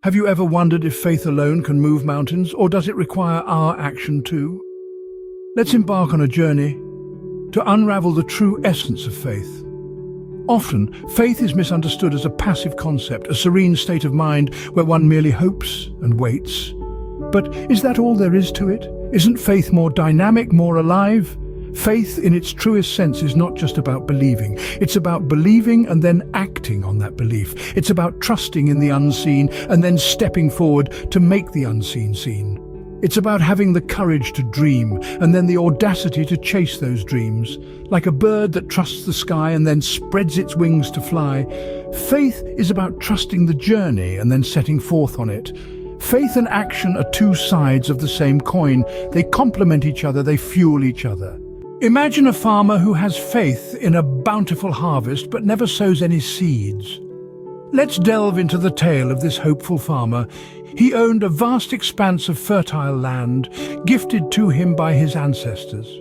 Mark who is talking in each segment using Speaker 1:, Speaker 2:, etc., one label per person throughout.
Speaker 1: Have you ever wondered if faith alone can move mountains, or does it require our action too? Let's embark on a journey to unravel the true essence of faith. Often, faith is misunderstood as a passive concept, a serene state of mind where one merely hopes and waits. But is that all there is to it? Isn't faith more dynamic, more alive? Faith in its truest sense is not just about believing. It's about believing and then acting on that belief. It's about trusting in the unseen and then stepping forward to make the unseen seen. It's about having the courage to dream and then the audacity to chase those dreams. Like a bird that trusts the sky and then spreads its wings to fly, faith is about trusting the journey and then setting forth on it. Faith and action are two sides of the same coin. They complement each other, they fuel each other. Imagine a farmer who has faith in a bountiful harvest but never sows any seeds. Let's delve into the tale of this hopeful farmer. He owned a vast expanse of fertile land, gifted to him by his ancestors.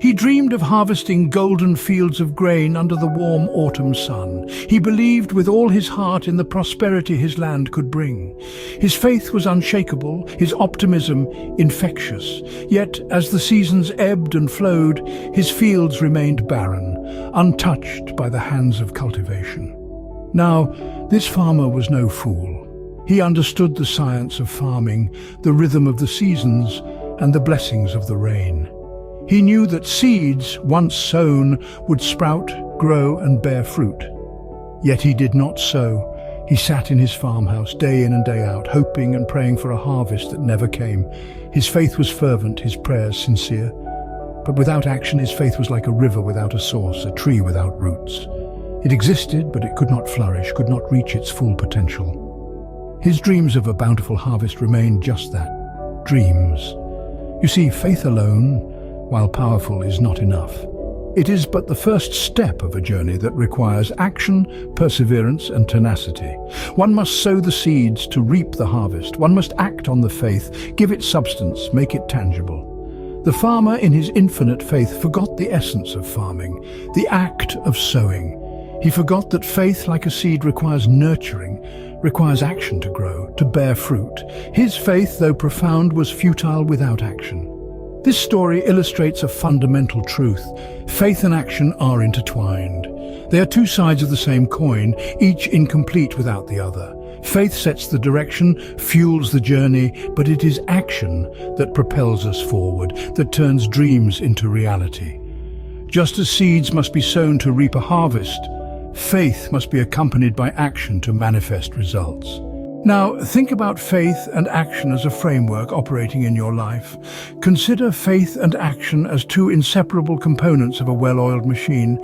Speaker 1: He dreamed of harvesting golden fields of grain under the warm autumn sun. He believed with all his heart in the prosperity his land could bring. His faith was unshakable, his optimism infectious. Yet, as the seasons ebbed and flowed, his fields remained barren, untouched by the hands of cultivation. Now, this farmer was no fool. He understood the science of farming, the rhythm of the seasons, and the blessings of the rain. He knew that seeds, once sown, would sprout, grow, and bear fruit. Yet he did not sow. He sat in his farmhouse day in and day out, hoping and praying for a harvest that never came. His faith was fervent, his prayers sincere. But without action, his faith was like a river without a source, a tree without roots. It existed, but it could not flourish, could not reach its full potential. His dreams of a bountiful harvest remained just that, dreams. You see, faith alone, while powerful, is not enough. It is but the first step of a journey that requires action, perseverance, and tenacity. One must sow the seeds to reap the harvest. One must act on the faith, give it substance, make it tangible. The farmer, in his infinite faith, forgot the essence of farming, the act of sowing. He forgot that faith, like a seed, requires nurturing, requires action to grow, to bear fruit. His faith, though profound, was futile without action. This story illustrates a fundamental truth. Faith and action are intertwined. They are two sides of the same coin, each incomplete without the other. Faith sets the direction, fuels the journey, but it is action that propels us forward, that turns dreams into reality. Just as seeds must be sown to reap a harvest, faith must be accompanied by action to manifest results. Now, think about faith and action as a framework operating in your life. Consider faith and action as two inseparable components of a well-oiled machine.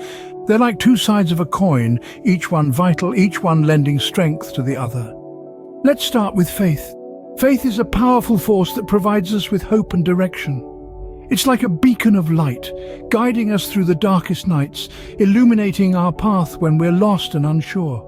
Speaker 1: They're like two sides of a coin, each one vital, each one lending strength to the other. Let's start with faith. Faith is a powerful force that provides us with hope and direction. It's like a beacon of light, guiding us through the darkest nights, illuminating our path when we're lost and unsure.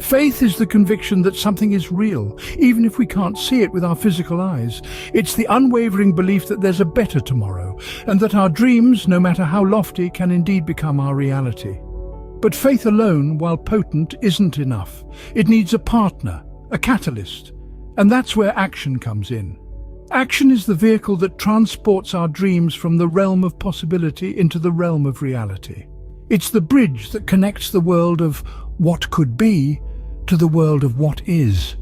Speaker 1: Faith is the conviction that something is real, even if we can't see it with our physical eyes. It's the unwavering belief that there's a better tomorrow, and that our dreams, no matter how lofty, can indeed become our reality. But faith alone, while potent, isn't enough. It needs a partner, a catalyst, and that's where action comes in. Action is the vehicle that transports our dreams from the realm of possibility into the realm of reality. It's the bridge that connects the world of what could be to the world of what is.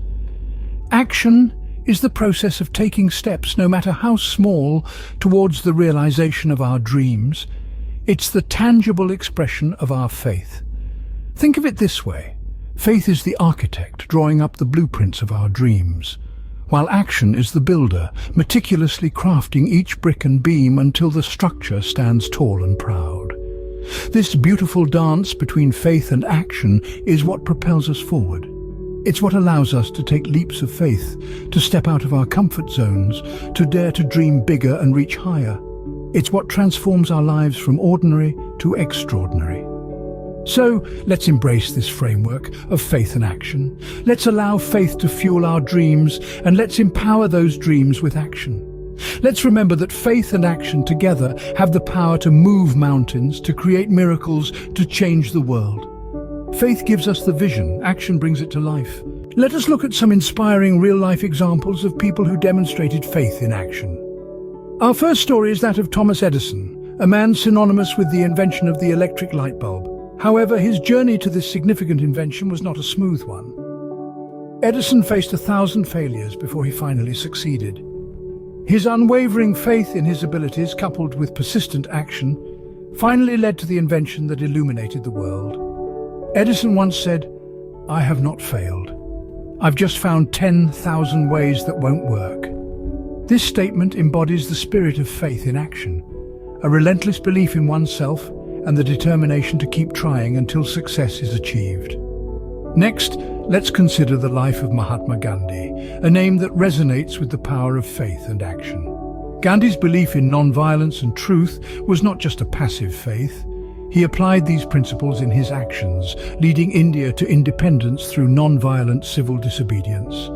Speaker 1: Action is the process of taking steps, no matter how small, towards the realization of our dreams. It's the tangible expression of our faith. Think of it this way. Faith is the architect drawing up the blueprints of our dreams, while action is the builder, meticulously crafting each brick and beam until the structure stands tall and proud. This beautiful dance between faith and action is what propels us forward. It's what allows us to take leaps of faith, to step out of our comfort zones, to dare to dream bigger and reach higher. It's what transforms our lives from ordinary to extraordinary. So, let's embrace this framework of faith and action. Let's allow faith to fuel our dreams, and let's empower those dreams with action. Let's remember that faith and action together have the power to move mountains, to create miracles, to change the world. Faith gives us the vision, action brings it to life. Let us look at some inspiring real-life examples of people who demonstrated faith in action. Our first story is that of Thomas Edison, a man synonymous with the invention of the electric light bulb. However, his journey to this significant invention was not a smooth one. Edison faced 1,000 failures before he finally succeeded. His unwavering faith in his abilities, coupled with persistent action, finally led to the invention that illuminated the world. Edison once said, "I have not failed. I've just found 10,000 ways that won't work." This statement embodies the spirit of faith in action, a relentless belief in oneself and the determination to keep trying until success is achieved. Next, let's consider the life of Mahatma Gandhi, a name that resonates with the power of faith and action. Gandhi's belief in non-violence and truth was not just a passive faith. He applied these principles in his actions, leading India to independence through non-violent civil disobedience.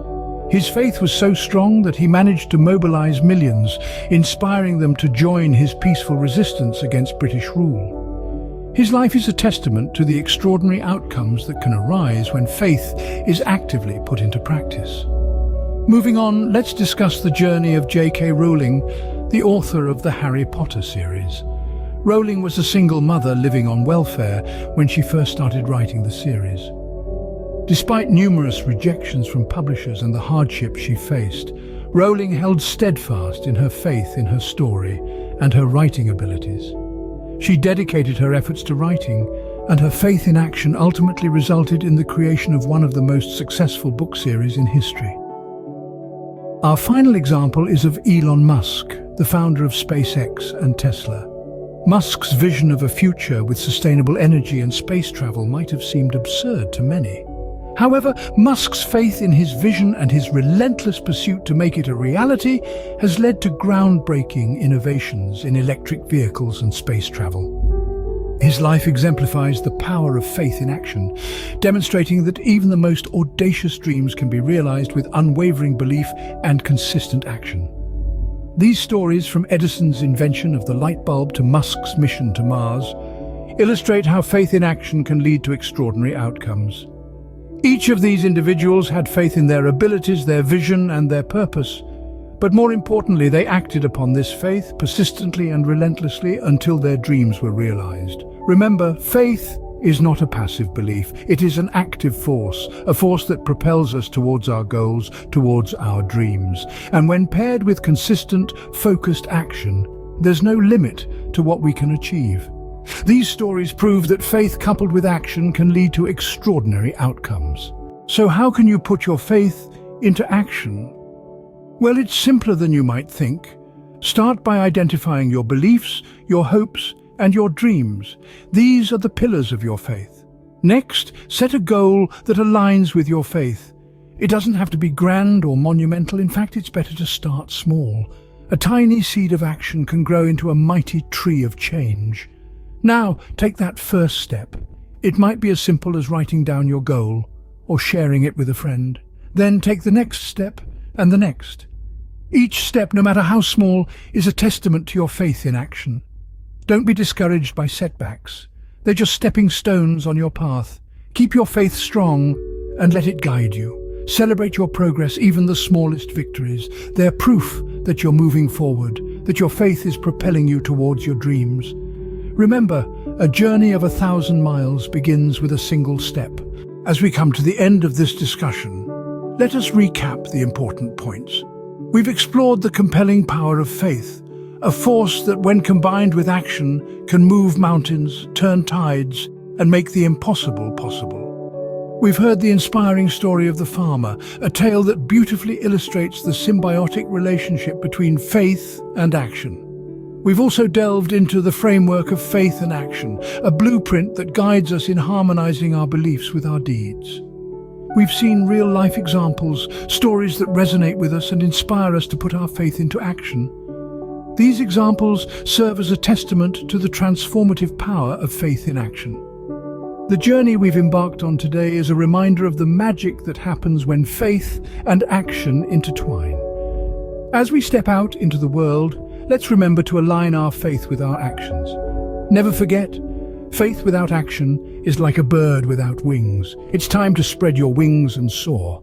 Speaker 1: His faith was so strong that he managed to mobilize millions, inspiring them to join his peaceful resistance against British rule. His life is a testament to the extraordinary outcomes that can arise when faith is actively put into practice. Moving on, let's discuss the journey of J.K. Rowling, the author of the Harry Potter series. Rowling was a single mother living on welfare when she first started writing the series. Despite numerous rejections from publishers and the hardships she faced, Rowling held steadfast in her faith in her story and her writing abilities. She dedicated her efforts to writing, and her faith in action ultimately resulted in the creation of one of the most successful book series in history. Our final example is of Elon Musk, the founder of SpaceX and Tesla. Musk's vision of a future with sustainable energy and space travel might have seemed absurd to many. However, Musk's faith in his vision and his relentless pursuit to make it a reality has led to groundbreaking innovations in electric vehicles and space travel. His life exemplifies the power of faith in action, demonstrating that even the most audacious dreams can be realized with unwavering belief and consistent action. These stories, from Edison's invention of the light bulb to Musk's mission to Mars, illustrate how faith in action can lead to extraordinary outcomes. Each of these individuals had faith in their abilities, their vision, and their purpose. But more importantly, they acted upon this faith persistently and relentlessly until their dreams were realized. Remember, faith is not a passive belief. It is an active force, a force that propels us towards our goals, towards our dreams. And when paired with consistent, focused action, there's no limit to what we can achieve. These stories prove that faith coupled with action can lead to extraordinary outcomes. So how can you put your faith into action? Well, it's simpler than you might think. Start by identifying your beliefs, your hopes, and your dreams. These are the pillars of your faith. Next, set a goal that aligns with your faith. It doesn't have to be grand or monumental. In fact, it's better to start small. A tiny seed of action can grow into a mighty tree of change. Now, take that first step. It might be as simple as writing down your goal or sharing it with a friend. Then take the next step and the next. Each step, no matter how small, is a testament to your faith in action. Don't be discouraged by setbacks. They're just stepping stones on your path. Keep your faith strong and let it guide you. Celebrate your progress, even the smallest victories. They're proof that you're moving forward, that your faith is propelling you towards your dreams. Remember, a journey of 1,000 miles begins with a single step. As we come to the end of this discussion, let us recap the important points. We've explored the compelling power of faith, a force that, when combined with action, can move mountains, turn tides, and make the impossible possible. We've heard the inspiring story of the farmer, a tale that beautifully illustrates the symbiotic relationship between faith and action. We've also delved into the framework of faith and action, a blueprint that guides us in harmonizing our beliefs with our deeds. We've seen real-life examples, stories that resonate with us and inspire us to put our faith into action. These examples serve as a testament to the transformative power of faith in action. The journey we've embarked on today is a reminder of the magic that happens when faith and action intertwine. As we step out into the world, let's remember to align our faith with our actions. Never forget, Faith without action is like a bird without wings. It's time to spread your wings and soar.